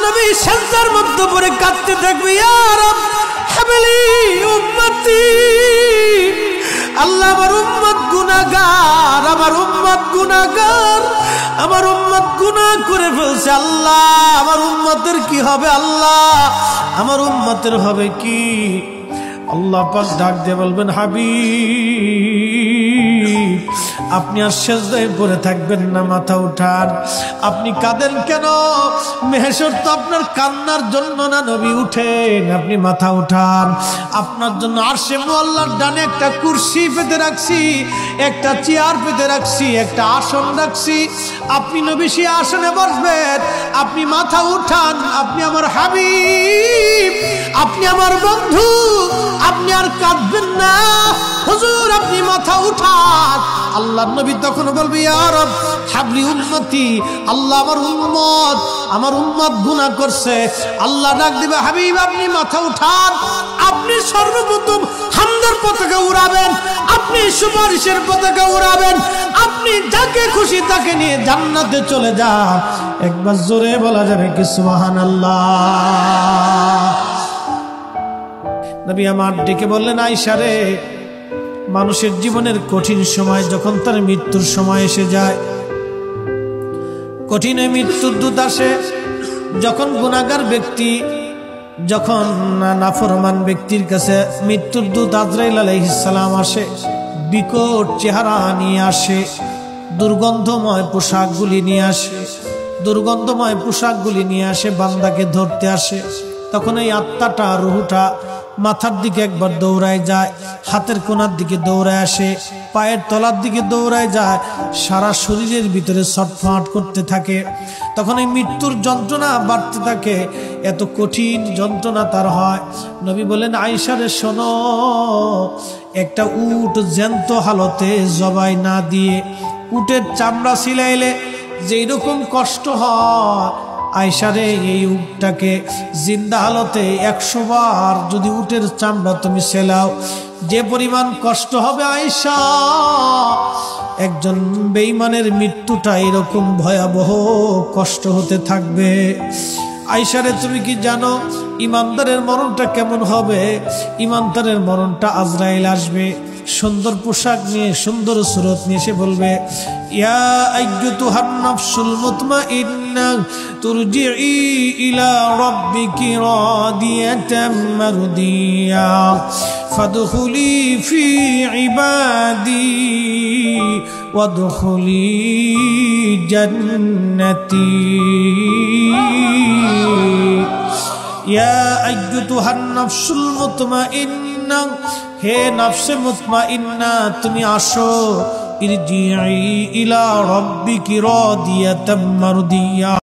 নবী সিজদার মধ্যে পড়ে কাঁদতে থাকবে, ইয়া রব হাবলি উম্মতি, আল্লাহ আমার উম্মত গুনাহগার, আমার উম্মত গুনাহগার, আমার উম্মত গুনাহ করে ফেলছে, আল্লাহ আমার উম্মতের কি হবে, আল্লাহ আমার উম্মতের হবে কি? আল্লাহ পাক ডাক দিয়ে বলবেন, হাবিব আপনি আর সিজদায় পড়ে থাকবেন না, মাথা উঠান। আপনি কাঁদেন কেন? মেহশর তো আপনার কান্নার জন্য না নবী, উঠেন, আপনি মাথা উঠান। আপনার জন্য আরশে মুআল্লার ডানে একটা কুরসি পেতে রাখছি, একটা চেয়ার পেতে রাখছি, একটা আসন রাখছি, আপনি নবী সেই আসনে বসবেন। আপনি মাথা উঠান, আপনি আমার হাবিব, আপনি আমার বন্ধু, আপনি আর কাঁদবেন না। হুজুর আপনি মাথা উঠান। আল্লাহর নবী তখন বলবে, ইয়া রব হাবলি উম্মতি, আল্লাহ আমার উম্মত গুনাহ করছে। আল্লাহ ডাক দিবে, হাবিব আপনি মাথা উঠান, আপনি সর্বপ্রথম হামদের পতাকা উড়াবেন, আপনি সুপারিশের পতাকা উড়াবেন, আপনি যাকে খুশি তাকে নিয়ে জান্নাতে চলে যান। একবার জোরে বলা যাবে কি সুবহানাল্লাহ? নবী আমার ডেকে বললেন, আয়েশা রে, মানুষের জীবনের কঠিন সময় যখন তার মৃত্যুর সময় এসে যায়, কঠিন মৃত্যুর দূত আসে, যখন গুনাহগার ব্যক্তি, যখন নাফরমান ব্যক্তির কাছে মৃত্যুর দূত আজরাইল আলাইহিস সালাম আসে, বিকট চেহারা নিয়ে আসে, দুর্গন্ধময় পোশাকগুলি নিয়ে আসে, দুর্গন্ধময় পোশাকগুলি নিয়ে আসে, বান্দাকে ধরতে আসে। তখন এই আত্মাটা, রুহটা মাথার দিকে একবার দৌড়ায় যায়, হাতের কোনার দিকে দৌড়ায় আসে, পায়ের তলার দিকে দৌড়ায় যায়, সারা শরীরের ভিতরে ছটফট করতে থাকে। তখন এই মৃত্যুর যন্ত্রণা বাড়তে থাকে, এত কঠিন যন্ত্রণা তার হয়। নবী বলেন, আয়েশা রে শোনো, একটা উট জ্যান্ত হালতে জবাই না দিয়ে উটের চামড়া ছিলাইলে যেই রকম কষ্ট হয়, আয়েশা রে এই উটটাকে জিন্দা হালতে 100 বার যদি উটের চামড়া তুমি সেলাও, যে পরিমাণ কষ্ট হবে আয়েশা, একজন বেঈমানের মৃত্যুটা এরকম ভয়াবহ কষ্ট হতে থাকবে। আয়েশা রে তুমি কি জানো ইমানদারের মরণটা কেমন হবে? ইমানদারের মরণটা আজরাইল আসবে, সুন্দর পোশাক নিয়ে, সুন্দর সুরত নিয়ে এসে বলবে, ইয়া আইয়ুতুহান নাফসুল মুতমাইন্না তুরজিই ইলা রাব্বিকি রাদিয়াতাম মারদিয়া ফাদখুলি ফি ইবাদি ওয়াদখুলি জান্নাতি। ইয়া আইয়ুতুহান নাফসুল মুতমাইন্না, হে নফসে মুতমাইন্না তুমি আসো, ইরজিই ইলা রাব্বিকি রাদিয়াতাম মারদিয়া।